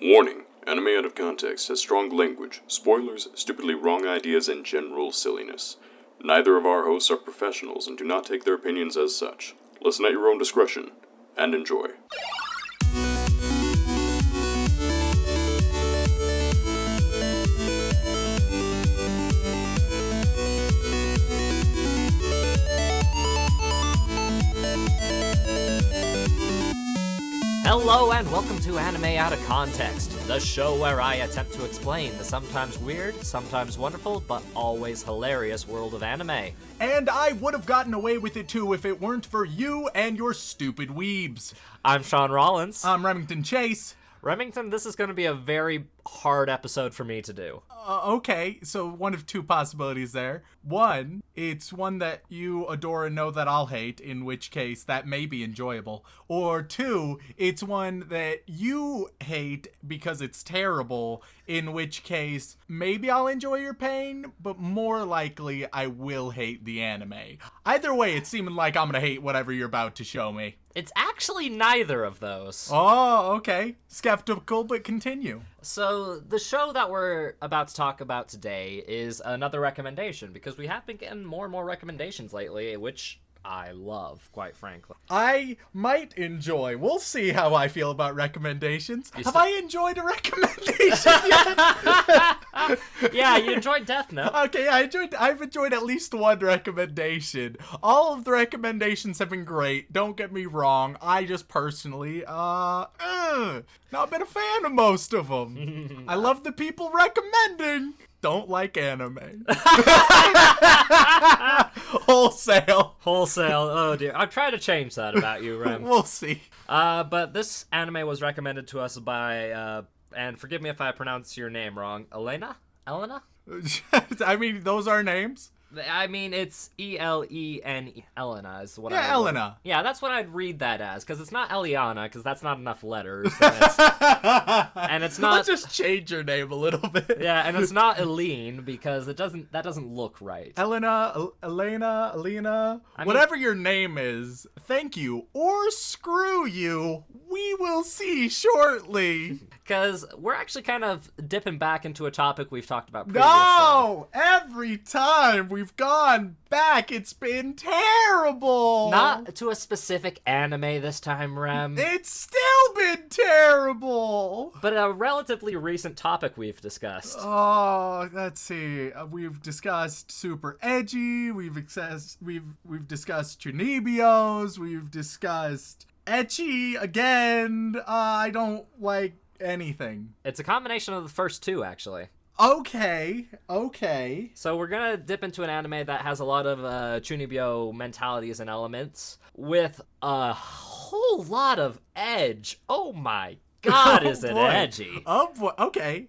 Warning, anime out of context has strong language, spoilers, stupidly wrong ideas, and general silliness. Neither of our hosts are professionals and do not take their opinions as such. Listen at your own discretion, and enjoy. Hello and welcome to Anime Out of Context, the show where I attempt to explain the sometimes weird, sometimes wonderful, but always hilarious world of anime. And I would have gotten away with it too if it weren't for you and your stupid weebs. I'm Shaun Rollins. I'm Remington Chase. Remington, this is going to be a very hard episode for me to do. Okay, so one of two possibilities there. One, it's one that you adore and know that I'll hate, in which case that may be enjoyable. Or two, it's one that you hate because it's terrible, in which case maybe I'll enjoy your pain, but more likely I will hate the anime. Either way, it's seeming like I'm gonna hate whatever you're about to show me. It's actually neither of those. Oh, okay. Skeptical, but continue. So, the show that we're about to talk about today is another recommendation, because we have been getting more and more recommendations lately, which I love, quite frankly. I might enjoy. We'll see how I feel about recommendations. Have I enjoyed a recommendation yet? Yeah, you enjoyed Death Note. Okay, I've enjoyed at least one recommendation. All of the recommendations have been great. Don't get me wrong. I just personally, not been a fan of most of them. I love the people recommending. Don't like anime. Wholesale. Oh dear. I'll try to change that about you, Rem. We'll see. But this anime was recommended to us by, and forgive me if I pronounce your name wrong, Elena? I mean, those are names. I mean, it's Elena, Elena is what Yeah, Elena. Yeah, that's what I'd read that as, because it's not Eliana, because that's not enough letters. And it's not... Let's just change your name a little bit. Yeah, and it's not Eileen, because that doesn't look right. Elena, whatever your name is, thank you, or screw you, we will see shortly. Because we're actually kind of dipping back into a topic we've talked about previously. No! Every time we've gone back, it's been terrible! Not to a specific anime this time, Rem. It's still been terrible! But a relatively recent topic we've discussed. Oh, let's see. We've discussed super edgy, we've discussed Chunibios, we've discussed etchy again. I don't like anything. It's a combination of the first two, actually. Okay. So we're gonna dip into an anime that has a lot of Chunibyo mentalities and elements with a whole lot of edge. Oh my god, is it edgy? Oh boy.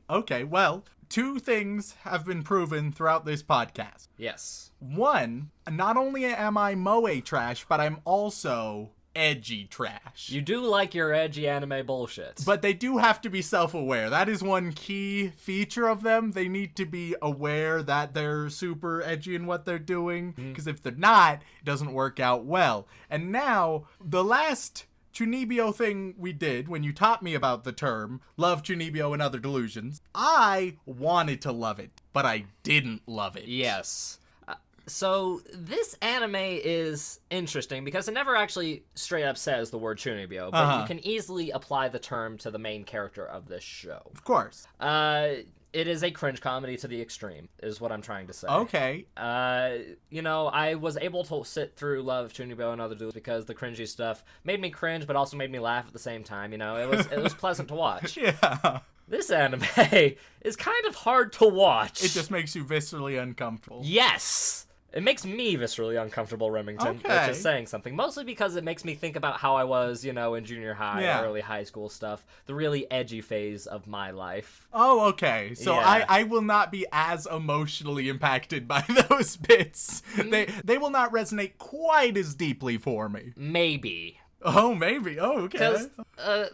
Okay. Well, two things have been proven throughout this podcast. Yes. One, not only am I moe trash, but I'm also edgy trash. You do like your edgy anime bullshit. But they do have to be self-aware. That is one key feature of them. They need to be aware that they're super edgy in what they're doing. Because if they're not, it doesn't work out well. And now, the last Chunibyo thing we did, when you taught me about the term, love Chunibyo and other delusions, I wanted to love it, but I didn't love it. Yes. So, this anime is interesting because it never actually straight up says the word Chunibyo, but you can easily apply the term to the main character of this show. Of course. It is a cringe comedy to the extreme, is what I'm trying to say. Okay. I was able to sit through Love, Chunibyo, and other dudes because the cringy stuff made me cringe, but also made me laugh at the same time. It was pleasant to watch. Yeah. This anime is kind of hard to watch. It just makes you viscerally uncomfortable. Yes! It makes me viscerally uncomfortable, Remington, which is saying something. Mostly because it makes me think about how I was, in junior high, early high school stuff. The really edgy phase of my life. Oh, okay. So yeah. I will not be as emotionally impacted by those bits. They will not resonate quite as deeply for me. Maybe. Oh, maybe. Oh, okay. Because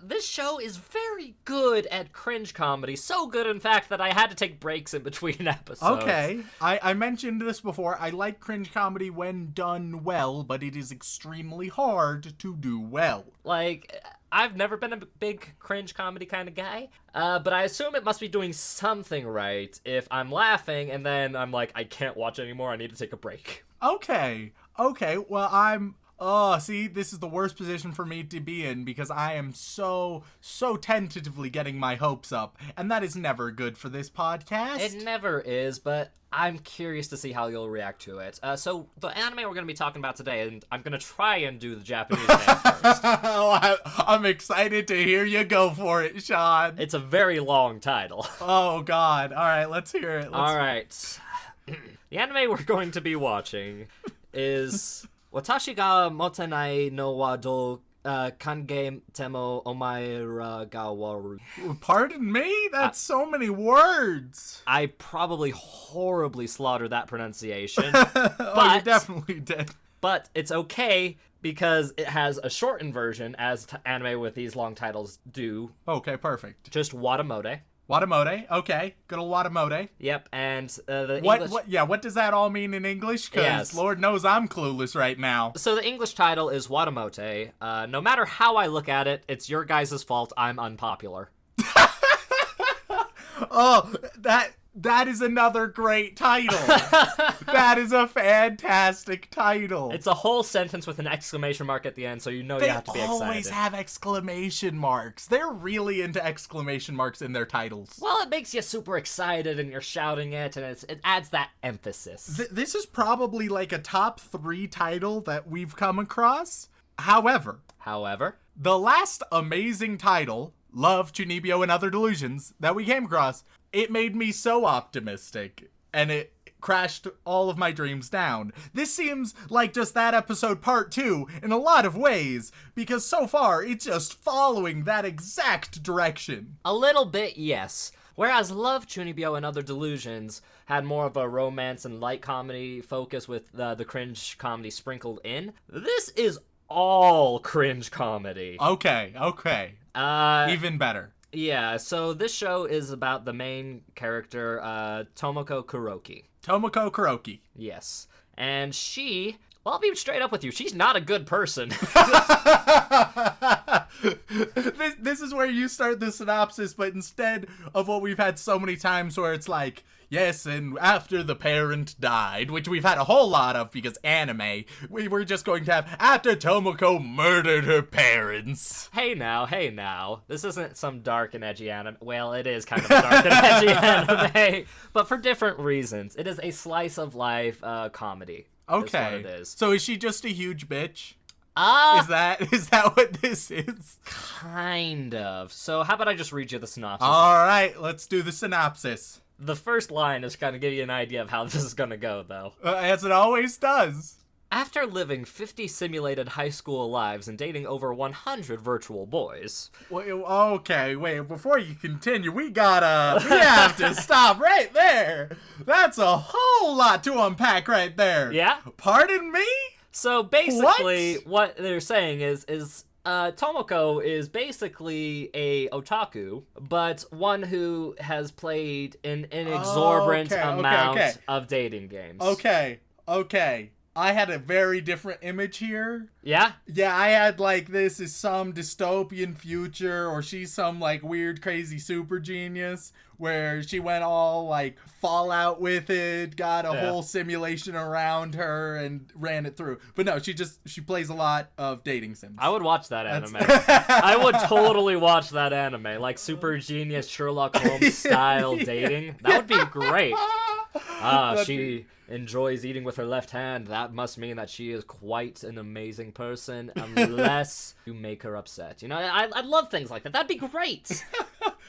this show is very good at cringe comedy. So good, in fact, that I had to take breaks in between episodes. Okay. I mentioned this before. I like cringe comedy when done well, but it is extremely hard to do well. Like, I've never been a big cringe comedy kind of guy, but I assume it must be doing something right if I'm laughing and then I'm like, I can't watch anymore, I need to take a break. Okay, well, see, this is the worst position for me to be in because I am so tentatively getting my hopes up, and that is never good for this podcast. It never is, but I'm curious to see how you'll react to it. So, the anime we're going to be talking about today, and I'm going to try and do the Japanese name first. I'm excited to hear you go for it, Shaun. It's a very long title. Oh, God. All right, let's hear it. All right. The anime we're going to be watching is Watashi ga motenai no wa do kange temo omaera ga waru. Pardon me? That's so many words. I probably horribly slaughtered that pronunciation. Oh, you definitely did. But it's okay because it has a shortened version, as anime with these long titles do. Okay, perfect. Just WataMote. WataMote, okay. Good old WataMote. Yep, and the what, English... what does that all mean in English? Because Yes. Lord knows I'm clueless right now. So the English title is WataMote. No matter how I look at it, it's your guys' fault I'm unpopular. Oh, that is another great title. That is a fantastic title. It's a whole sentence with an exclamation mark at the end, so you know you have to be excited. They always have exclamation marks. They're really into exclamation marks in their titles. Well, it makes you super excited, and you're shouting it, and it adds that emphasis. This is probably like a top 3 title that we've come across. However, the last amazing title, Love, Chunibyo, and Other Delusions, that we came across, it made me so optimistic, and it crashed all of my dreams down. This seems like just that episode part 2 in a lot of ways, because so far it's just following that exact direction. A little bit, yes. Whereas Love, Chunibyo, and Other Delusions had more of a romance and light comedy focus with the cringe comedy sprinkled in, this is all cringe comedy. Okay. Even better. Yeah, so this show is about the main character, Tomoko Kuroki. Tomoko Kuroki. Yes. And she, well, I'll be straight up with you, she's not a good person. This is where you start the synopsis, but instead of what we've had so many times where it's like, yes, and after the parent died, which we've had a whole lot of because anime, we were just going to have after Tomoko murdered her parents. Hey now. This isn't some dark and edgy anime. Well, it is kind of a dark and edgy anime, but for different reasons. It is a slice of life comedy. Okay. Is what it is. So is she just a huge bitch? Ah! Is that what this is? Kind of. So how about I just read you the synopsis? All right, let's do the synopsis. The first line is kind of give you an idea of how this is going to go, though. As it always does. After living 50 simulated high school lives and dating over 100 virtual boys. Okay, wait, before you continue, we have to stop right there. That's a whole lot to unpack right there. Yeah? Pardon me? So basically, what they're saying is Tomoko is basically a otaku, but one who has played an exorbitant amount of dating games. Okay. I had a very different image here. Yeah? Yeah, I had like this is some dystopian future, or she's some like weird crazy super genius where she went all like Fallout with it, got a whole simulation around her and ran it through. But no, she plays a lot of dating sims. I would watch that anime. I would totally watch that anime, like super genius Sherlock Holmes style dating. That would be great. She enjoys eating with her left hand. That must mean that she is quite an amazing person, unless you make her upset. You know, I love things like that. That'd be great.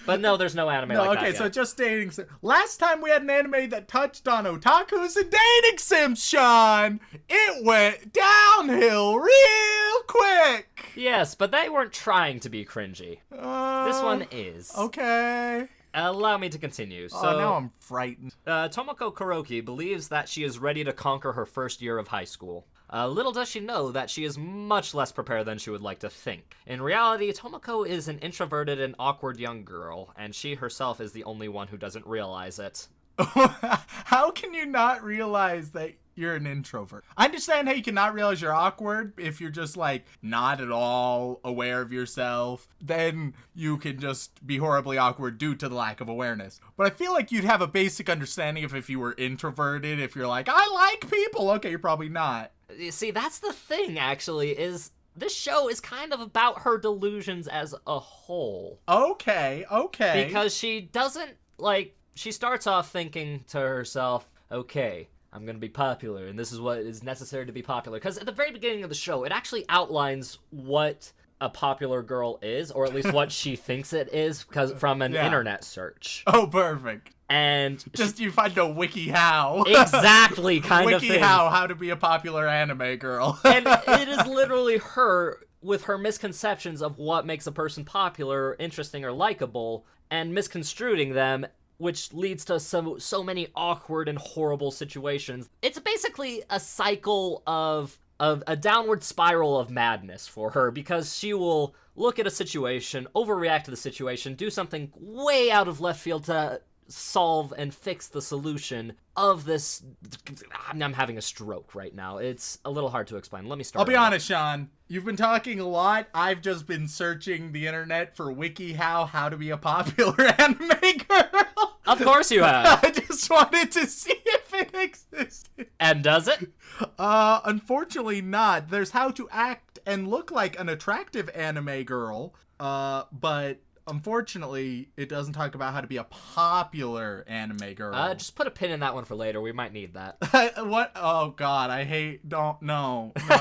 But no, there's no anime like that. Okay, so just dating sims. Last time we had an anime that touched on otakus and dating sims, Shaun. It went downhill real quick. Yes, but they weren't trying to be cringy. This one is. Okay. Allow me to continue. So, now I'm frightened. Tomoko Kuroki believes that she is ready to conquer her first year of high school. Little does she know that she is much less prepared than she would like to think. In reality, Tomoko is an introverted and awkward young girl, and she herself is the only one who doesn't realize it. How can you not realize that you're an introvert. I understand how you cannot realize you're awkward if you're just like not at all aware of yourself. Then you can just be horribly awkward due to the lack of awareness. But I feel like you'd have a basic understanding of if you were introverted. If you're like, I like people. Okay, you're probably not. You see, that's the thing, actually, is this show is kind of about her delusions as a whole. Okay. Because she doesn't, like, she starts off thinking to herself, okay, I'm going to be popular, and this is what is necessary to be popular. Because at the very beginning of the show, it actually outlines what a popular girl is, or at least what she thinks it is, because from an internet search. Oh, perfect. And you find a WikiHow. Exactly, kind of thing. WikiHow, how to be a popular anime girl. And it is literally her with her misconceptions of what makes a person popular, interesting, or likable, and misconstruing them, which leads to so many awkward and horrible situations. It's basically a cycle of a downward spiral of madness for her, because she will look at a situation, overreact to the situation, do something way out of left field to solve and fix the solution of this. I'm having a stroke right now. It's a little hard to explain. Let me start. I'll be honest, Shaun. You've been talking a lot. I've just been searching the internet for WikiHow, how to be a popular anime girl. Of course you have. I just wanted to see if it existed. And does it? Unfortunately not. There's how to act and look like an attractive anime girl, but unfortunately, it doesn't talk about how to be a popular anime girl. Just put a pin in that one for later. We might need that. What? Oh, God. No. No. Okay,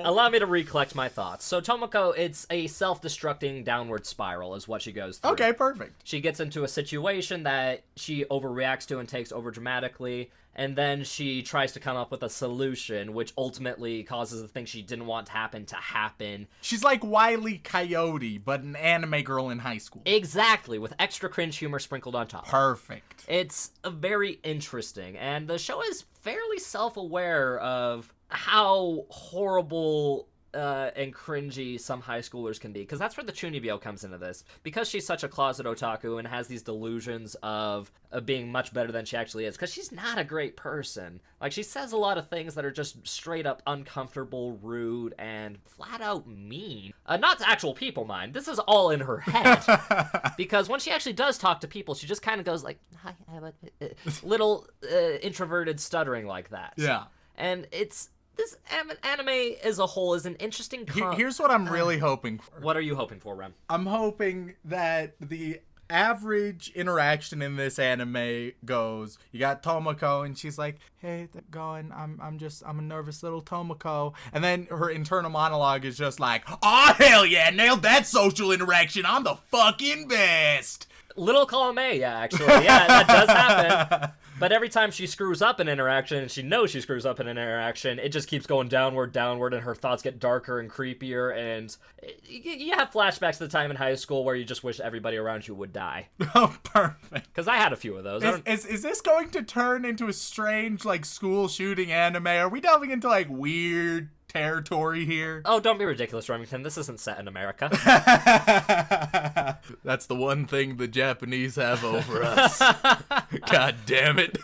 allow me to recollect my thoughts. So Tomoko, it's a self-destructing downward spiral is what she goes through. Okay, perfect. She gets into a situation that she overreacts to and takes over dramatically, and then she tries to come up with a solution, which ultimately causes the thing she didn't want to happen. She's like Wile E. Coyote, but an anime girl in high school. Exactly, with extra cringe humor sprinkled on top. Perfect. It's very interesting, and the show is fairly self-aware of how horrible and cringy some high schoolers can be, because that's where the chunibyo comes into this. Because she's such a closet otaku and has these delusions of being much better than she actually is, because she's not a great person. Like, she says a lot of things that are just straight up uncomfortable, rude, and flat out mean. Not to actual people, mind. This is all in her head. Because when she actually does talk to people, she just kind of goes like, hi, little introverted stuttering like that. Yeah. And this anime as a whole is an interesting Here's what I'm really hoping for. What are you hoping for, Rem? I'm hoping that the average interaction in this anime goes, you got Tomoko and she's like, hey, going, I'm a nervous little Tomoko. And then her internal monologue is just like, oh, hell yeah, nailed that social interaction. I'm the fucking best. Little column A, yeah, actually. Yeah, that does happen. But every time she screws up an interaction, and she knows she screws up an interaction, it just keeps going downward, and her thoughts get darker and creepier, and you have flashbacks to the time in high school where you just wish everybody around you would die. Oh, perfect. Because I had a few of those. Is this going to turn into a strange, like, school shooting anime? Are we delving into, like, weird territory here? Oh, don't be ridiculous, Remington. This isn't set in America. That's the one thing the Japanese have over us. God damn it.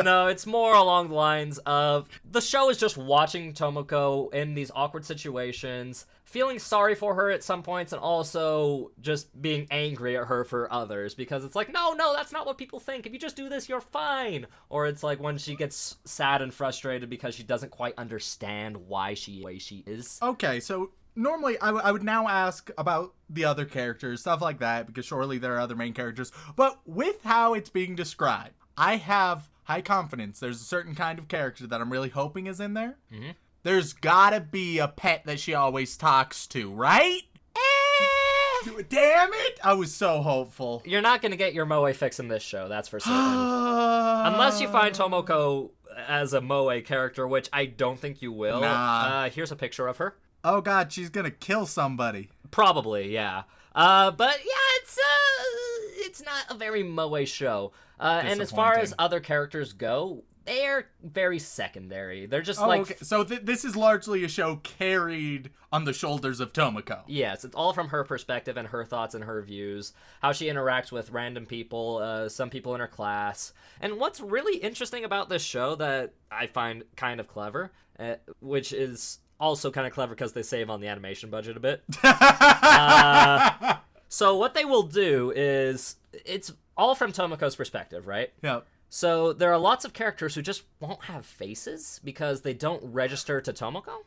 No, it's more along the lines of the show is just watching Tomoko in these awkward situations, feeling sorry for her at some points, and also just being angry at her for others, because it's like, no, that's not what people think. If you just do this, you're fine. Or it's like when she gets sad and frustrated because she doesn't quite understand why she is the way she is. Okay, so normally I would now ask about the other characters, stuff like that, because surely there are other main characters. But with how it's being described, I have high confidence. There's a certain kind of character that I'm really hoping is in there. Mm-hmm. There's gotta be a pet that she always talks to, right? Damn it! I was so hopeful. You're not gonna get your moe fix in this show, that's for certain. Unless you find Tomoko as a moe character, which I don't think you will. Nah. Here's a picture of her. Oh god, she's gonna kill somebody. Probably, yeah. But yeah, it's not a very moe show. And as far as other characters go, they're very secondary. They're just Okay. So this is largely a show carried on the shoulders of Tomoko. Yes, it's all from her perspective and her thoughts and her views, how she interacts with random people, some people in her class. And what's really interesting about this show that I find kind of clever, which is also kind of clever because they save on the animation budget a bit. So what they will do is, it's all from Tomoko's perspective, right? Yeah. So there are lots of characters who just won't have faces because they don't register to Tomoko,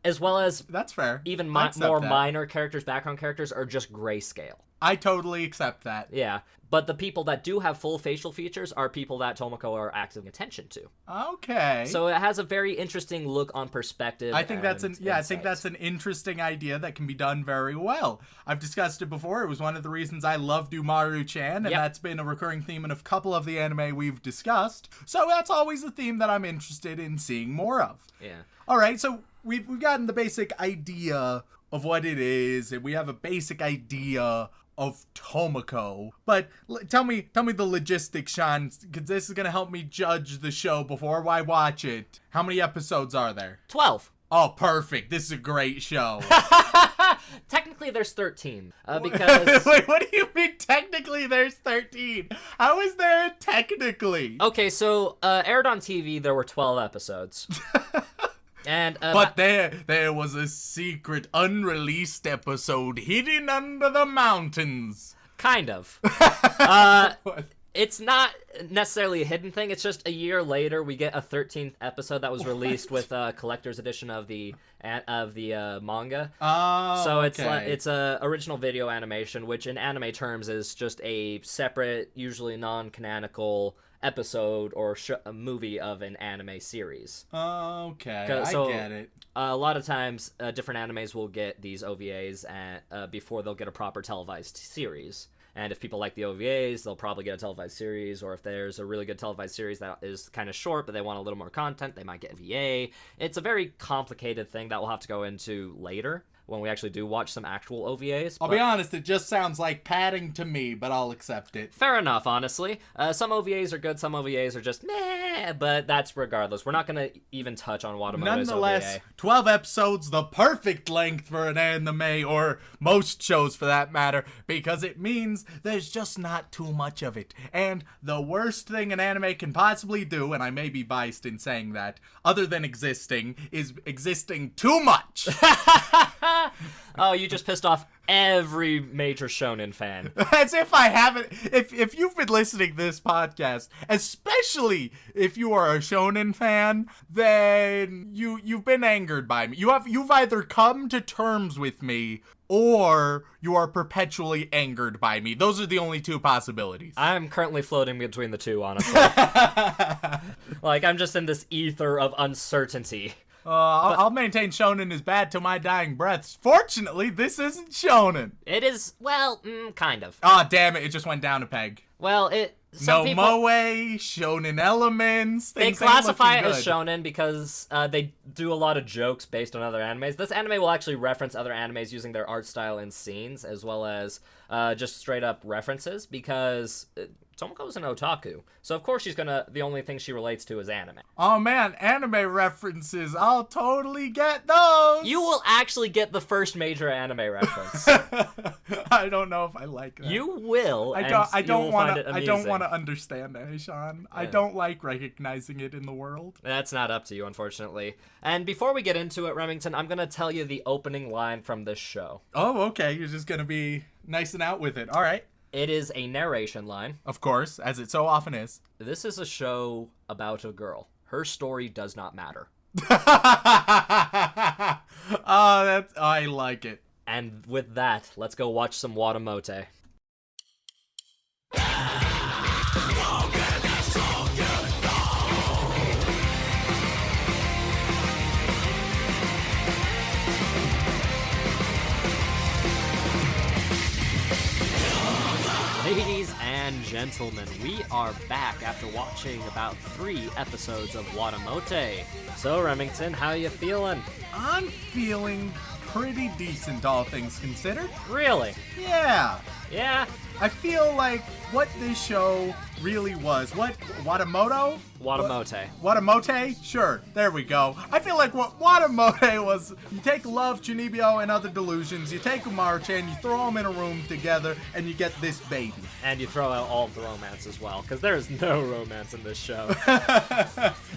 as well as That's fair. even I accept more that. minor characters, background characters, are just grayscale. I totally accept that. Yeah, but the people that do have full facial features are people that Tomoko are acting attention to. Okay. So it has a very interesting look on perspective. I think that's insight. that's an interesting idea that can be done very well. I've discussed it before. It was one of the reasons I loved Umaru-chan, and Yep. that's been a recurring theme in a couple of the anime we've discussed. So that's always a theme that I'm interested in seeing more of. Yeah. All right, so we've gotten the basic idea of what it is, and we have a basic idea of Tomoko. But tell me the logistics, Shaun, because this is gonna help me judge the show before I watch it. How many episodes are there? 12. Oh, perfect. This is a great show. Technically, there's 13 because. Wait, what do you mean? Technically, there's 13. How is there a technically? Okay, so aired on TV, there were 12 episodes. And But there was a secret unreleased episode hidden under the mountains. kind of. It's not necessarily a hidden thing. It's just a year later we get a 13th episode that was released with a collector's edition of the manga. Oh, So it's okay. it's a original video animation, which in anime terms is just a separate, usually non-canonical episode or a movie of an anime series. Okay, So, I get it. A lot of times, different animes will get these OVAs before they'll get a proper televised series. And if people like the OVAs, they'll probably get a televised series. Or if there's a really good televised series that is kind of short, but they want a little more content, they might get OVA. It's a very complicated thing that we'll have to go into later when we actually do watch some actual OVAs. I'll be honest, it just sounds like padding to me, but I'll accept it. Fair enough, honestly. Some OVAs are good, some OVAs are just meh, but that's regardless. We're not going to even touch on WataMote's Nonetheless, OVA. 12 episodes, the perfect length for an anime, or most shows for that matter, because it means there's just not too much of it. And the worst thing an anime can possibly do, and I may be biased in saying that, other than existing, is existing too much. Oh, you just pissed off every major shonen fan. As if I haven't. If you've been listening to this podcast, especially if you are a shonen fan, then you've been angered by me. You've either come to terms with me or you are perpetually angered by me. Those are the only two possibilities. I'm currently floating between the two, honestly. Like, I'm just in this ether of uncertainty. I'll maintain shonen is bad till my dying breath. Fortunately, this isn't shonen. It is, well, kind of. Ah, damn it, it just went down a peg. Well, some No people, moe, shonen elements. they Things ain't classify it looking as good. shonen because they do a lot of jokes based on other animes. This anime will actually reference other animes using their art style and scenes, as well as just straight up references, because Tomoko's an otaku. So of course the only thing she relates to is anime. Oh man, anime references. I'll totally get those. You will actually get the first major anime reference. I don't know if I like that. You will. I and you will find it I don't amusing. want to understand that, Shaun. I Yeah. don't like recognizing it in the world. That's not up to you, unfortunately. And before we get into it, Remington, I'm going to tell you the opening line from this show. Oh, okay. You're just gonna be nice and out with it. All right. It is a narration line. Of course, as it so often is. This is a show about a girl. Her story does not matter. I like it. And with that, let's go watch some WataMote. Ladies and gentlemen, we are back after watching about 3 episodes of WataMote. So, Remington, how you feeling? I'm feeling pretty decent, all things considered. Really? Yeah. Yeah? I feel like what this show really was, WataMote? WataMote? Sure, there we go. I feel like what WataMote was, you take Love, Chunibyo, and Other Delusions, you take Umaro-chan, you throw them in a room together, and you get this baby. And you throw out all of the romance as well, because there is no romance in this show.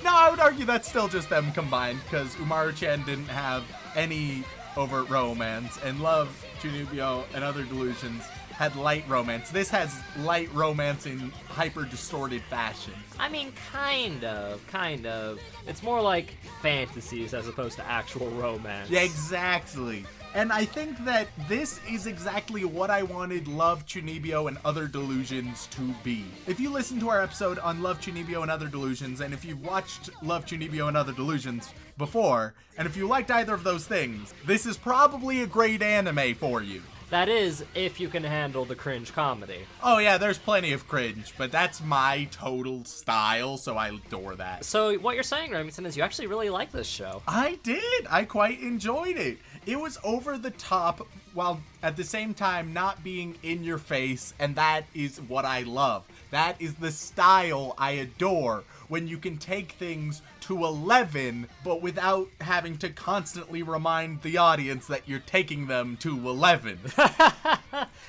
No, I would argue that's still just them combined, because Umaro-chan didn't have any overt romance, and Love, Chunibyo, and Other Delusions had light romance. This has light romance in hyper-distorted fashion. I mean, kind of. It's more like fantasies as opposed to actual romance. Yeah, exactly. And I think that this is exactly what I wanted Love, Chunibyo, and Other Delusions to be. If you listen to our episode on Love, Chunibyo, and Other Delusions, and if you've watched Love, Chunibyo, and Other Delusions before, and if you liked either of those things, this is probably a great anime for you. That is, if you can handle the cringe comedy. Oh yeah, there's plenty of cringe, but that's my total style, so I adore that. So what you're saying, Remington, is you actually really like this show. I did. I quite enjoyed it. It was over the top while at the same time not being in your face, and that is what I love. That is the style I adore, when you can take things to 11, but without having to constantly remind the audience that you're taking them to 11.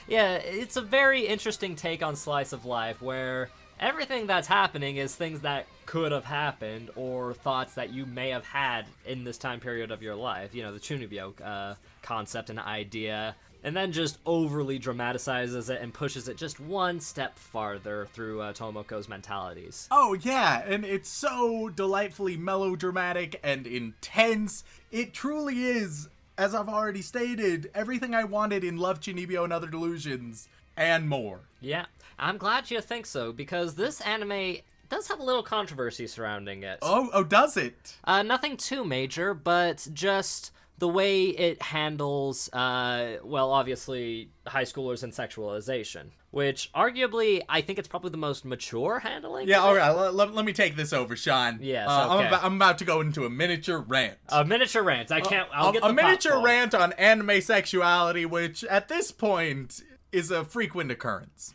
Yeah, it's a very interesting take on slice of life, where everything that's happening is things that could have happened, or thoughts that you may have had in this time period of your life. You know, the Chunibyo concept and idea, and then just overly dramatizes it and pushes it just one step farther through Tomoko's mentalities. Oh yeah, and it's so delightfully melodramatic and intense. It truly is, as I've already stated, everything I wanted in Love, Chunibyo, and Other Delusions, and more. Yeah, I'm glad you think so, because this anime does have a little controversy surrounding it. Oh, does it? Nothing too major, but just the way it handles, well, obviously, high schoolers and sexualization, which arguably, I think it's probably the most mature handling. Yeah, all right, let me take this over, Shaun. Yes, okay. I'm about to go into a miniature rant. A miniature rant. I'll get the A miniature popcorn. rant on anime sexuality, which at this point is a frequent occurrence.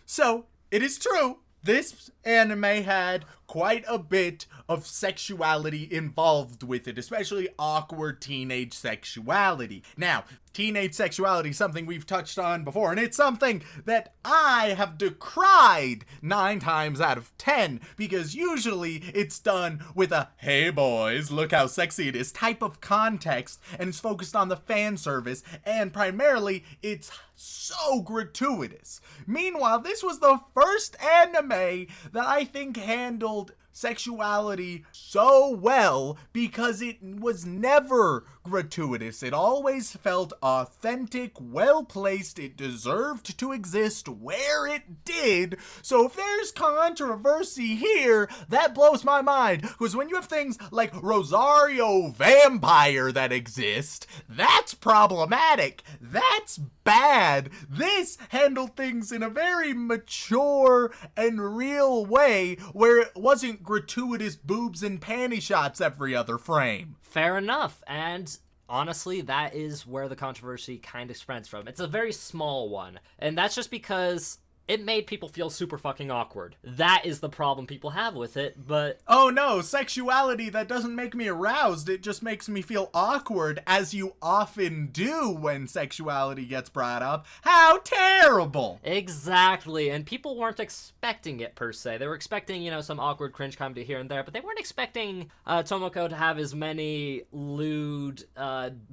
So, it is true, this anime had quite a bit of sexuality involved with it, especially awkward teenage sexuality. Now, teenage sexuality is something we've touched on before, and it's something that I have decried 9 times out of 10, because usually it's done with a, hey boys, look how sexy it is type of context, and it's focused on the fan service, and primarily it's so gratuitous. Meanwhile, this was the first anime that I think handled sexuality so well because it was never gratuitous. It always felt authentic, well-placed. It deserved to exist where it did. So if there's controversy here, that blows my mind. Because when you have things like Rosario Vampire that exist, that's problematic. That's bad. This handled things in a very mature and real way where it wasn't gratuitous boobs and panty shots every other frame. Fair enough, and honestly, that is where the controversy kind of spreads from. It's a very small one, and that's just because it made people feel super fucking awkward. That is the problem people have with it, but... Oh no, sexuality that doesn't make me aroused, it just makes me feel awkward, as you often do when sexuality gets brought up. How terrible! Exactly, and people weren't expecting it per se. They were expecting, you know, some awkward cringe comedy here and there, but they weren't expecting Tomoko to have as many lewd,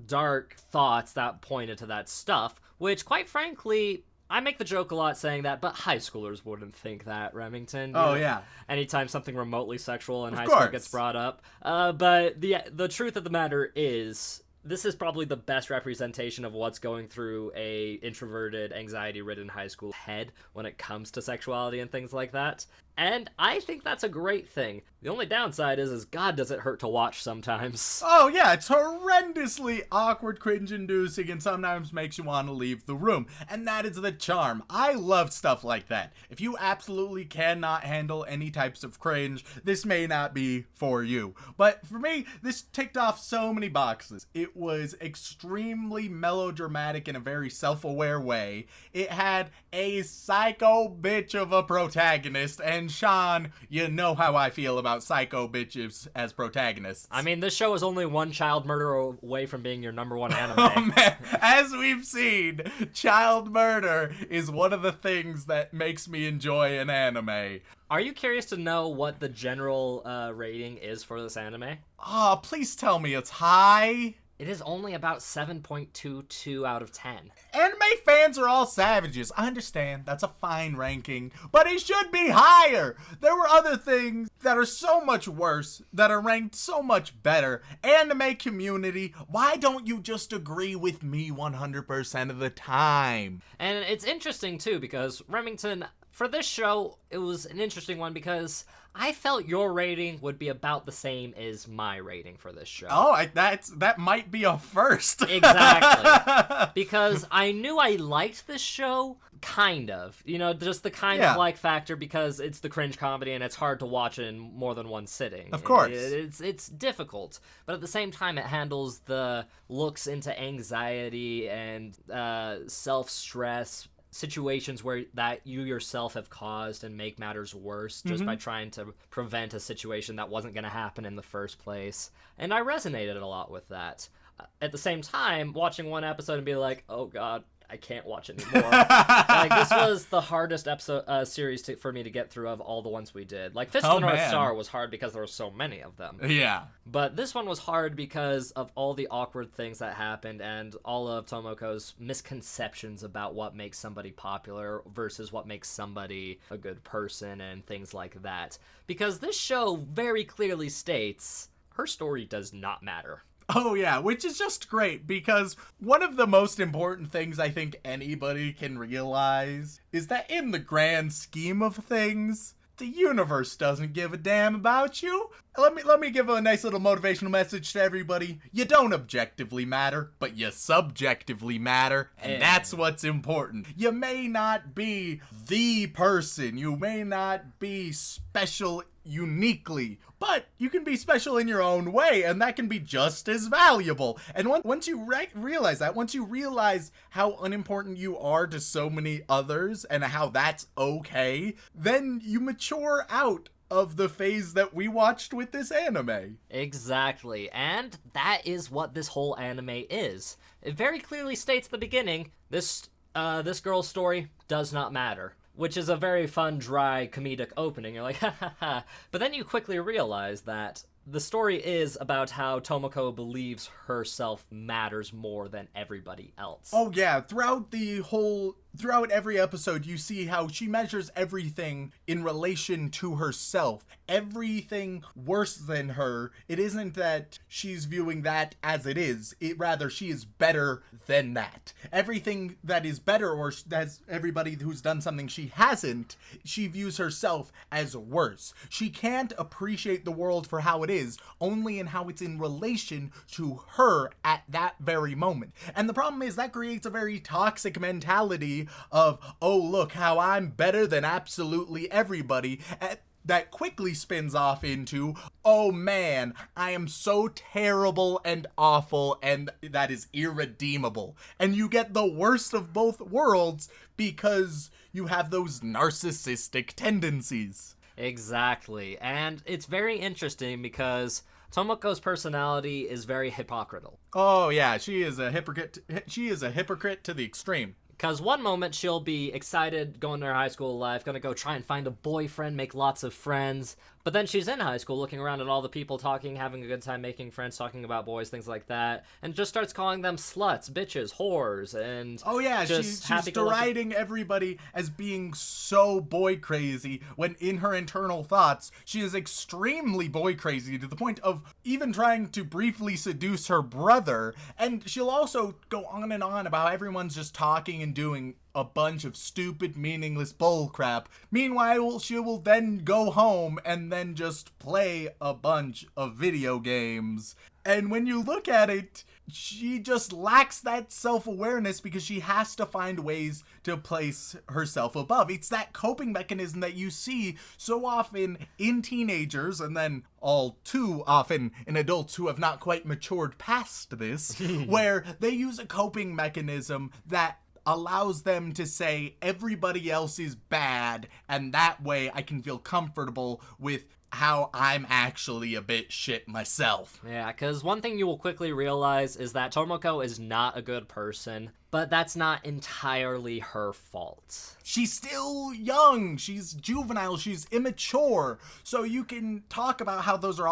dark thoughts that pointed to that stuff, which, quite frankly... I make the joke a lot saying that, but high schoolers wouldn't think that, Remington. Oh, yeah. Anytime something remotely sexual in high course. school gets brought up. But the truth of the matter is, this is probably the best representation of what's going through a introverted, anxiety-ridden high school head when it comes to sexuality and things like that. And I think that's a great thing. The only downside is God, does it hurt to watch sometimes. Oh yeah, it's horrendously awkward, cringe-inducing, and sometimes makes you want to leave the room. And that is the charm. I love stuff like that. If you absolutely cannot handle any types of cringe, this may not be for you. But for me, this ticked off so many boxes. It was extremely melodramatic in a very self-aware way. It had a psycho bitch of a protagonist, and Shaun, you know how I feel about psycho bitches as protagonists. I mean, this show is only one child murder away from being your number one anime. Oh man, as we've seen, child murder is one of the things that makes me enjoy an anime. Are you curious to know what the general rating is for this anime? Oh, please tell me it's high. It is only about 7.22 out of 10. Anime fans are all savages. I understand, that's a fine ranking, but it should be higher. There were other things that are so much worse, that are ranked so much better. Anime community, why don't you just agree with me 100% of the time? And it's interesting, too, because Remington, for this show, it was an interesting one because I felt your rating would be about the same as my rating for this show. Oh, that might be a first. Exactly. Because I knew I liked this show, kind of. You know, just the kind of like factor because it's the cringe comedy and it's hard to watch in more than one sitting. Of course. It's difficult. But at the same time, it handles the looks into anxiety and self-stress, situations where that you yourself have caused and make matters worse just by trying to prevent a situation that wasn't going to happen in the first place. And I resonated a lot with that. At the same time, watching one episode and be like, oh god, I can't watch anymore. Like, this was the hardest episode series for me to get through of all the ones we did. Like, Fist of the North Star was hard because there were so many of them. Yeah. But this one was hard because of all the awkward things that happened and all of Tomoko's misconceptions about what makes somebody popular versus what makes somebody a good person and things like that. Because this show very clearly states her story does not matter. Oh yeah, which is just great because one of the most important things I think anybody can realize is that in the grand scheme of things, the universe doesn't give a damn about you. Let me give a nice little motivational message to everybody. You don't objectively matter, but you subjectively matter, and that's what's important. You may not be the person, you may not be special uniquely, but you can be special in your own way, and that can be just as valuable. And once you realize that, once you realize how unimportant you are to so many others and how that's okay, then you mature out of the phase that we watched with this anime. Exactly, and that is what this whole anime is. It very clearly states at the beginning, this girl's story does not matter. Which is a very fun, dry, comedic opening. You're like, ha ha ha. But then you quickly realize that the story is about how Tomoko believes herself matters more than everybody else. Oh yeah, throughout every episode, you see how she measures everything in relation to herself. Everything worse than her, it isn't that she's viewing that as it is. Rather, she is better than that. Everything that is better, or that's everybody who's done something she hasn't, she views herself as worse. She can't appreciate the world for how it is, only in how it's in relation to her at that very moment. And the problem is that creates a very toxic mentality of, oh look how I'm better than absolutely everybody, that quickly spins off into, oh man, I am so terrible and awful and that is irredeemable. And you get the worst of both worlds because you have those narcissistic tendencies. Exactly, and it's very interesting because Tomoko's personality is very hypocritical. Oh yeah, she is a hypocrite. She is a hypocrite to the extreme. Because one moment she'll be excited going to her high school life, gonna go try and find a boyfriend, make lots of friends. But then she's in high school looking around at all the people talking, having a good time making friends, talking about boys, things like that. And just starts calling them sluts, bitches, whores, and oh yeah, she's deriding everybody as being so boy crazy when in her internal thoughts, she is extremely boy crazy to the point of even trying to briefly seduce her brother. And she'll also go on and on about how everyone's just talking and doing a bunch of stupid, meaningless bullcrap. Meanwhile, she will then go home and then just play a bunch of video games. And when you look at it, she just lacks that self-awareness because she has to find ways to place herself above. It's that coping mechanism that you see so often in teenagers, and then all too often in adults who have not quite matured past this, where they use a coping mechanism that allows them to say everybody else is bad, and that way I can feel comfortable with how I'm actually a bit shit myself. Yeah, because one thing you will quickly realize is that Tomoko is not a good person, but that's not entirely her fault. She's still young, she's juvenile, she's immature, so you can talk about how those are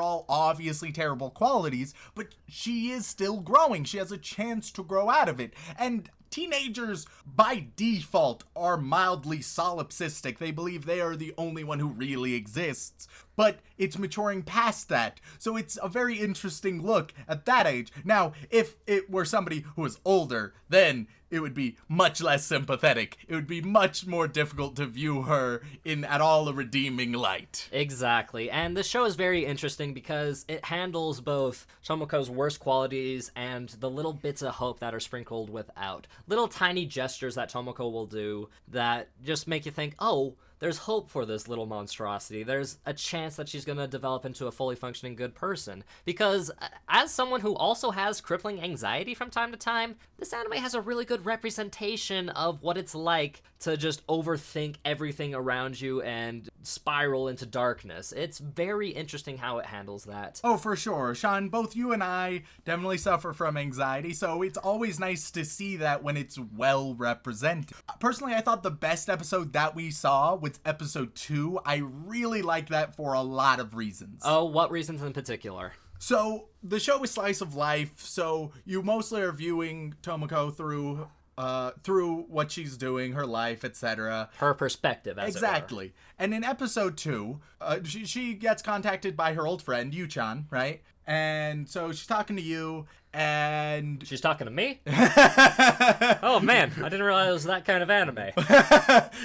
all obviously terrible qualities, but she is still growing. She has a chance to grow out of it. And teenagers, by default, are mildly solipsistic. They believe they are the only one who really exists. But it's maturing past that. So it's a very interesting look at that age. Now, if it were somebody who was older, then it would be much less sympathetic. It would be much more difficult to view her in at all a redeeming light. Exactly, and the show is very interesting because it handles both Tomoko's worst qualities and the little bits of hope that are sprinkled without. Little tiny gestures that Tomoko will do that just make you think, oh, there's hope for this little monstrosity. There's a chance that she's going to develop into a fully functioning good person. Because as someone who also has crippling anxiety from time to time, this anime has a really good representation of what it's like to just overthink everything around you and spiral into darkness. It's very interesting how it handles that. Oh, for sure. Shaun, both you and I definitely suffer from anxiety, so it's always nice to see that when it's well represented. Personally, I thought the best episode that we saw was episode 2. I really liked that for a lot of reasons. Oh, what reasons in particular? So, the show is slice of life, so you mostly are viewing Tomoko through what she's doing, her life, etc. Her perspective, as exactly. It were. And in episode 2, she gets contacted by her old friend, Yu-chan, right? And so she's talking to you, and... She's talking to me? Oh, man. I didn't realize it was that kind of anime.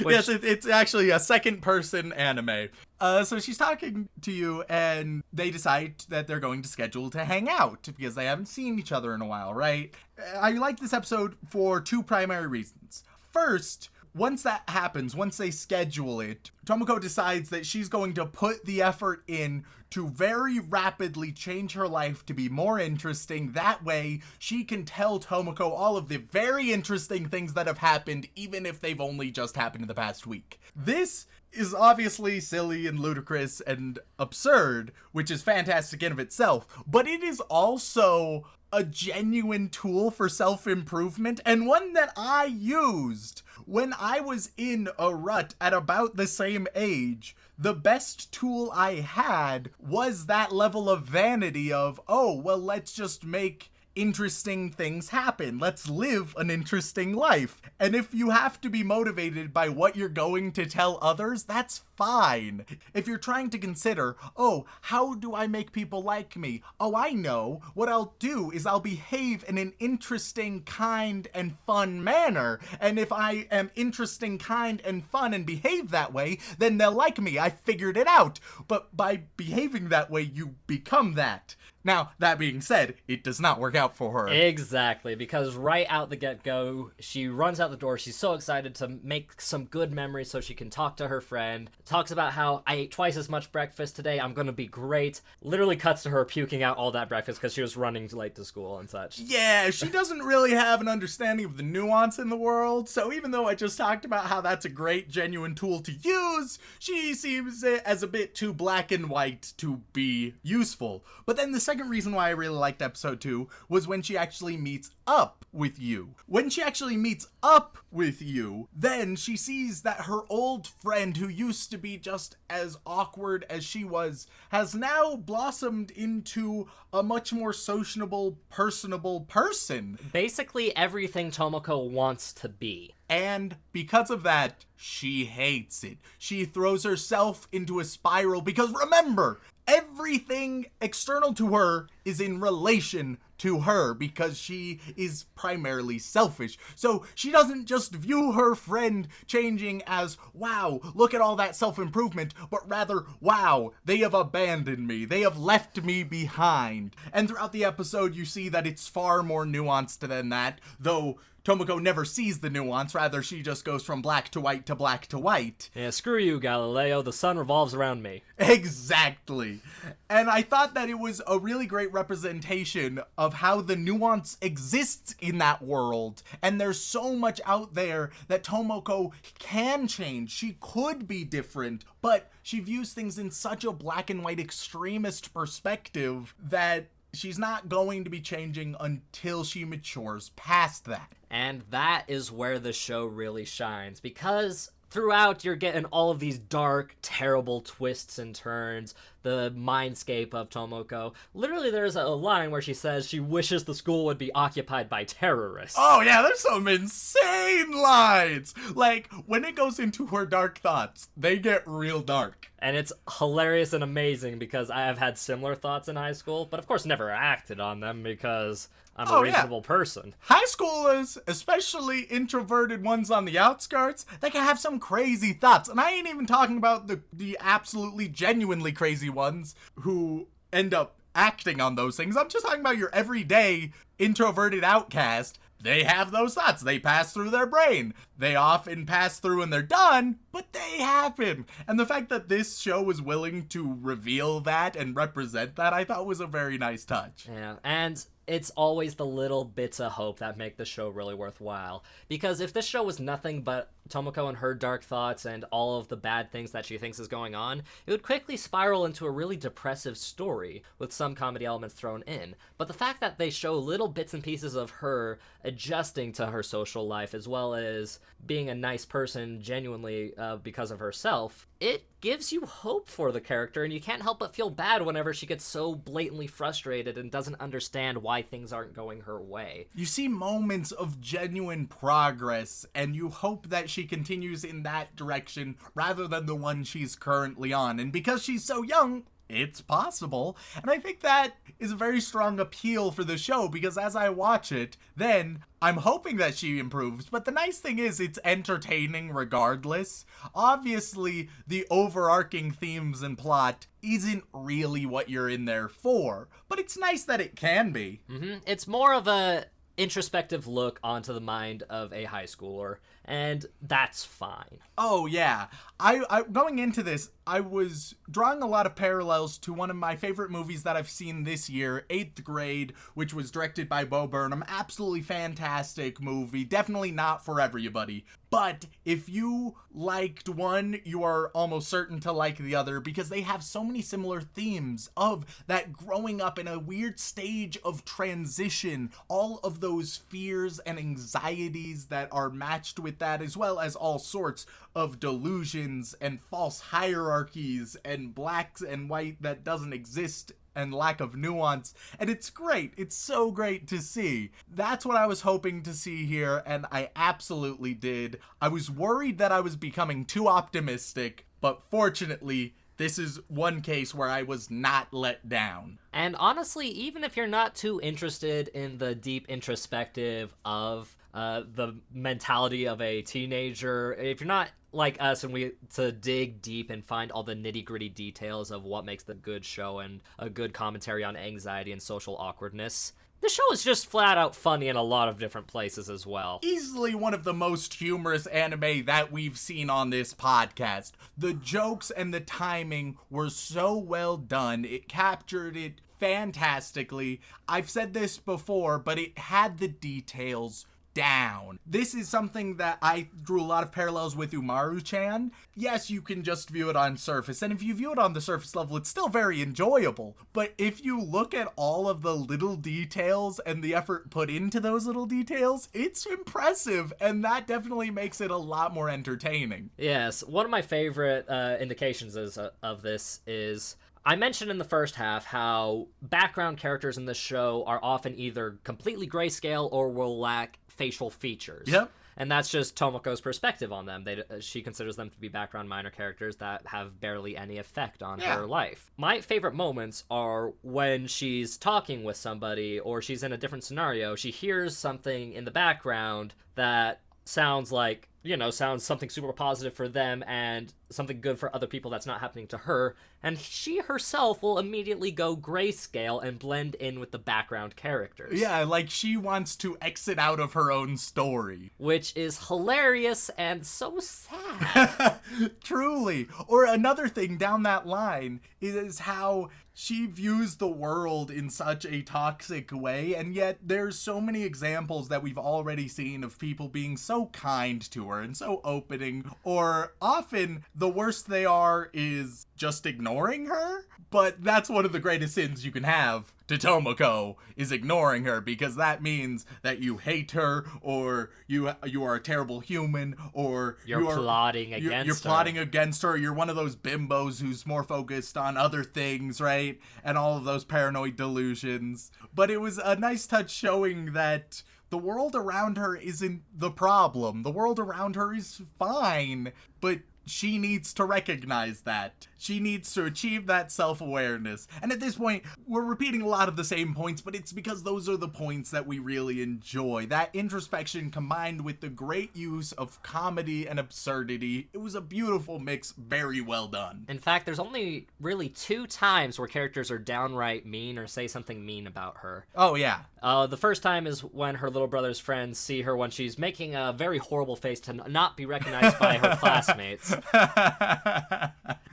Yes, it's actually a second-person anime. So she's talking to you, and they decide that they're going to schedule to hang out, because they haven't seen each other in a while, right? I like this episode for 2 primary reasons. First, once that happens, once they schedule it, Tomoko decides that she's going to put the effort in to very rapidly change her life to be more interesting. That way, she can tell Tomoko all of the very interesting things that have happened, even if they've only just happened in the past week. This is obviously silly and ludicrous and absurd, which is fantastic in of itself, but it is also a genuine tool for self-improvement, and one that I used when I was in a rut at about the same age. The best tool I had was that level of vanity of, oh, well, let's just make interesting things happen. Let's live an interesting life. And if you have to be motivated by what you're going to tell others, that's fine. If you're trying to consider, oh, how do I make people like me? Oh, I know. What I'll do is I'll behave in an interesting, kind, and fun manner. And if I am interesting, kind, and fun and behave that way, then they'll like me. I figured it out. But by behaving that way, you become that. Now, that being said, it does not work out for her. Exactly, because right out the get-go, she runs out the door. She's so excited to make some good memories so she can talk to her friend. Talks about how, I ate twice as much breakfast today. I'm gonna be great. Literally cuts to her puking out all that breakfast because she was running late to school and such. Yeah, she doesn't really have an understanding of the nuance in the world, so even though I just talked about how that's a great, genuine tool to use, she seems it as a bit too black and white to be useful. But then the second reason why I really liked episode 2 was when she actually meets up with you. When she actually meets up with you, then she sees that her old friend, who used to be just as awkward as she was, has now blossomed into a much more sociable, personable person. Basically everything Tomoko wants to be. And because of that, she hates it. She throws herself into a spiral because remember, everything external to her is in relation to her because she is primarily selfish. So she doesn't just view her friend changing as, wow, look at all that self-improvement, but rather, wow, they have abandoned me. They have left me behind. And throughout the episode, you see that it's far more nuanced than that, though Tomoko never sees the nuance, rather she just goes from black to white to black to white. Yeah, screw you, Galileo, the sun revolves around me. Exactly. And I thought that it was a really great representation of how the nuance exists in that world. And there's so much out there that Tomoko can change. She could be different, but she views things in such a black and white extremist perspective that she's not going to be changing until she matures past that. And that is where the show really shines, because throughout you're getting all of these dark, terrible twists and turns, the mindscape of Tomoko. Literally, there's a line where she says she wishes the school would be occupied by terrorists. Oh yeah, there's some insane lines! Like, when it goes into her dark thoughts, they get real dark. And it's hilarious and amazing because I have had similar thoughts in high school, but of course never acted on them because I'm a reasonable person. High schoolers, especially introverted ones on the outskirts, they can have some crazy thoughts. And I ain't even talking about the absolutely genuinely crazy ones who end up acting on those things. I'm just talking about your everyday introverted outcast. They have those thoughts. They pass through their brain. They often pass through and they're done, but they happen. And the fact that this show was willing to reveal that and represent that, I thought was a very nice touch. Yeah, and it's always the little bits of hope that make the show really worthwhile. Because if this show was nothing but Tomoko and her dark thoughts and all of the bad things that she thinks is going on, it would quickly spiral into a really depressive story with some comedy elements thrown in. But the fact that they show little bits and pieces of her adjusting to her social life as well as being a nice person genuinely because of herself, it gives you hope for the character, and you can't help but feel bad whenever she gets so blatantly frustrated and doesn't understand why things aren't going her way. You see moments of genuine progress, and you hope that she continues in that direction rather than the one she's currently on. And because she's so young, it's possible. And I think that is a very strong appeal for the show, because as I watch it, then I'm hoping that she improves. But the nice thing is it's entertaining regardless. Obviously, the overarching themes and plot isn't really what you're in there for, but it's nice that it can be. It's more of a introspective look onto the mind of a high schooler, and that's fine. Oh yeah, I going into this, I was drawing a lot of parallels to one of my favorite movies that I've seen this year, 8th Grade, which was directed by Bo Burnham. Absolutely fantastic movie, definitely not for everybody. But if you liked one, you are almost certain to like the other, because they have so many similar themes of that growing up in a weird stage of transition, all of those fears and anxieties that are matched with that, as well as all sorts of delusions and false hierarchies and blacks and white that doesn't exist and lack of nuance. And it's great. It's so great to see. That's what I was hoping to see here, and I absolutely did. I was worried that I was becoming too optimistic, but fortunately, this is one case where I was not let down. And honestly, even if you're not too interested in the deep introspective of the mentality of a teenager, if you're not like us and we to dig deep and find all the nitty-gritty details of what makes the good show and a good commentary on anxiety and social awkwardness, the show is just flat out funny in a lot of different places as well. Easily one of the most humorous anime that we've seen on this podcast. The jokes and the timing were so well done. It captured it fantastically. I've said this before, but it had the details down. This is something that I drew a lot of parallels with Umaru-chan. Yes, you can just view it on surface, and if you view it on the surface level, it's still very enjoyable. But if you look at all of the little details and the effort put into those little details, it's impressive, and that definitely makes it a lot more entertaining. Yes, one of my favorite indications of this is I mentioned in the first half how background characters in this show are often either completely grayscale or will lack facial features. Yep. And that's just Tomoko's perspective on them. She considers them to be background minor characters that have barely any effect on her life. My favorite moments are when she's talking with somebody or she's in a different scenario. She hears something in the background that sounds like, sounds something super positive for them and something good for other people that's not happening to her, and she herself will immediately go grayscale and blend in with the background characters. Yeah, like she wants to exit out of her own story. Which is hilarious and so sad. Truly. Or another thing down that line is how she views the world in such a toxic way, and yet there's so many examples that we've already seen of people being so kind to her and so opening, or often the worst they are is just ignoring her. But that's one of the greatest sins you can have to Tomoko, is ignoring her, because that means that you hate her, or you are a terrible human, or you're plotting against her. You're one of those bimbos who's more focused on other things, right? And all of those paranoid delusions. But it was a nice touch showing that the world around her isn't the problem. The world around her is fine, but she needs to recognize that. She needs to achieve that self-awareness. And at this point, we're repeating a lot of the same points, but it's because those are the points that we really enjoy. That introspection combined with the great use of comedy and absurdity. It was a beautiful mix, very well done. In fact, there's only really 2 times where characters are downright mean or say something mean about her. Oh, yeah. The first time is when her little brother's friends see her when she's making a very horrible face to not be recognized by her classmates.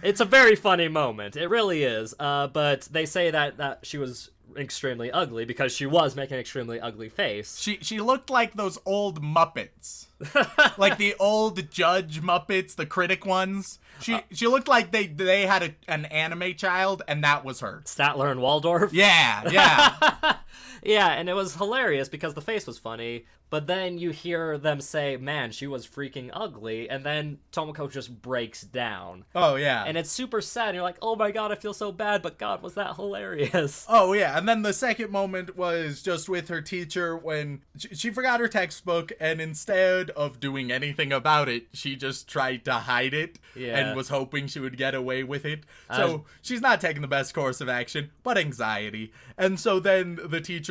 It's a very funny moment. It really is. But they say that she was extremely ugly because she was making an extremely ugly face. She looked like those old Muppets. Like the old Judge Muppets, the critic ones. She looked like they had an anime child, and that was her. Statler and Waldorf? Yeah. Yeah, and it was hilarious because the face was funny, but then you hear them say, man, she was freaking ugly, and then Tomoko just breaks down. Oh, yeah. And it's super sad, and you're like, oh my god, I feel so bad, but god, was that hilarious. Oh, yeah, and then the second moment was just with her teacher when she forgot her textbook, and instead of doing anything about it, she just tried to hide it, and was hoping she would get away with it. So she's not taking the best course of action, but anxiety. And so then the teacher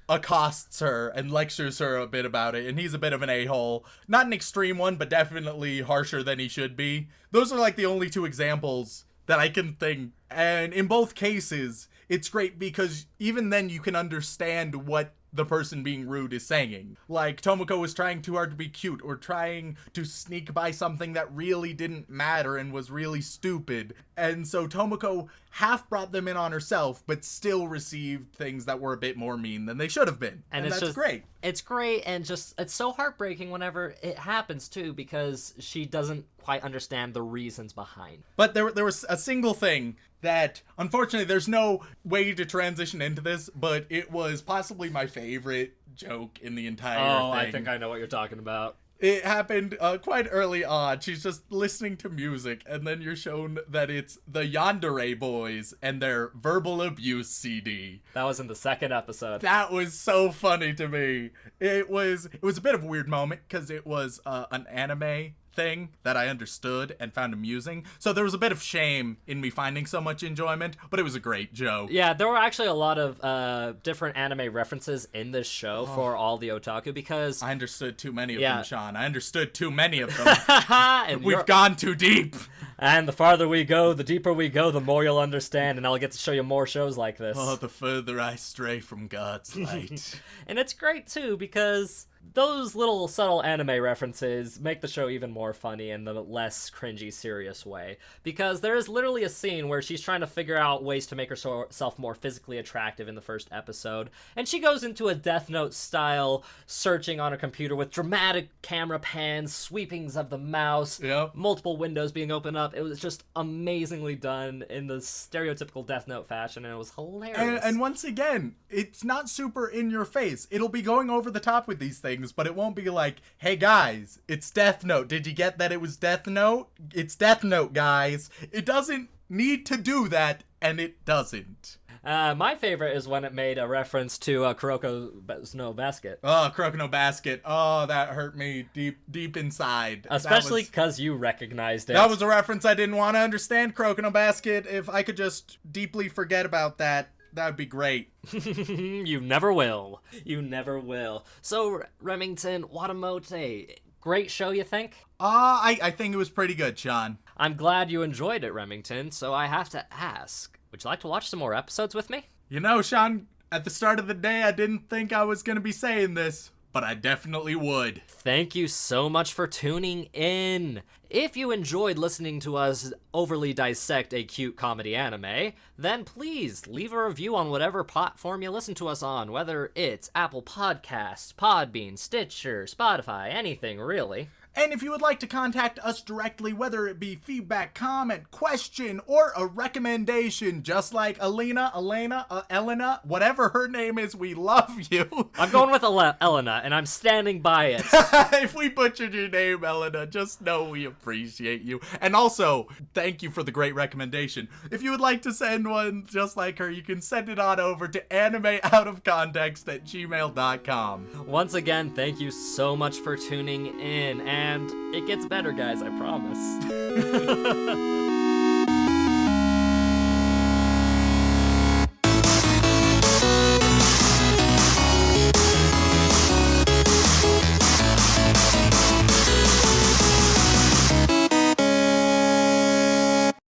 accosts her and lectures her a bit about it, and he's a bit of an a-hole. Not an extreme one, but definitely harsher than he should be. Those are like the only 2 examples that I can think, and in both cases, it's great because even then you can understand what the person being rude is saying. Like, Tomoko was trying too hard to be cute, or trying to sneak by something that really didn't matter and was really stupid. And so Tomoko half brought them in on herself, but still received things that were a bit more mean than they should have been. And that's just great. It's great, and just, it's so heartbreaking whenever it happens, too, because she doesn't quite understand the reasons behind. But there was a single thing that, unfortunately, there's no way to transition into this, but it was possibly my favorite joke in the entire thing. Oh, I think I know what you're talking about. It happened quite early on. She's just listening to music, and then you're shown that it's the Yandere Boys and their verbal abuse CD. That was in the 2nd episode. That was so funny to me. It was a bit of a weird moment because it was an anime thing that I understood and found amusing. So there was a bit of shame in me finding so much enjoyment, but it was a great joke. Yeah, there were actually a lot of different anime references in this show for all the otaku because I understood too many of them, Shaun. I understood too many of them. And we've gone too deep. And the farther we go, the deeper we go, the more you'll understand, and I'll get to show you more shows like this. Oh, the further I stray from God's light. And it's great, too, because those little subtle anime references make the show even more funny in the less cringy, serious way. Because there is literally a scene where she's trying to figure out ways to make herself more physically attractive in the first episode. And she goes into a Death Note style searching on her computer with dramatic camera pans, sweepings of the mouse, multiple windows being opened up. It was just amazingly done in the stereotypical Death Note fashion, and it was hilarious. And once again, it's not super in your face. It'll be going over the top with these things, but it won't be like, hey guys, it's Death Note. Did you get that it was Death Note? It's Death Note, guys. It doesn't need to do that, and it doesn't. My favorite is when it made a reference to Kuroko's no basket. Oh, Kuroko no Basket. Oh, that hurt me deep inside. Especially because you recognized it. That was a reference I didn't want to understand, Kuroko no Basket. If I could just deeply forget about that, that would be great. You never will. You never will. So, Remington, WataMote, great show, you think? I think it was pretty good, Shaun. I'm glad you enjoyed it, Remington, so I have to ask, would you like to watch some more episodes with me? You know, Shaun, at the start of the day, I didn't think I was going to be saying this, but I definitely would. Thank you so much for tuning in. If you enjoyed listening to us overly dissect a cute comedy anime, then please leave a review on whatever platform you listen to us on, whether it's Apple Podcasts, Podbean, Stitcher, Spotify, anything really. And if you would like to contact us directly, whether it be feedback, comment, question, or a recommendation, just like Elena, Elena, whatever her name is, we love you. I'm going with Elena, and I'm standing by it. If we butchered your name, Elena, just know we appreciate you. And also, thank you for the great recommendation. If you would like to send one just like her, you can send it on over to animeoutofcontext@gmail.com. Once again, thank you so much for tuning in, and it gets better, guys, I promise.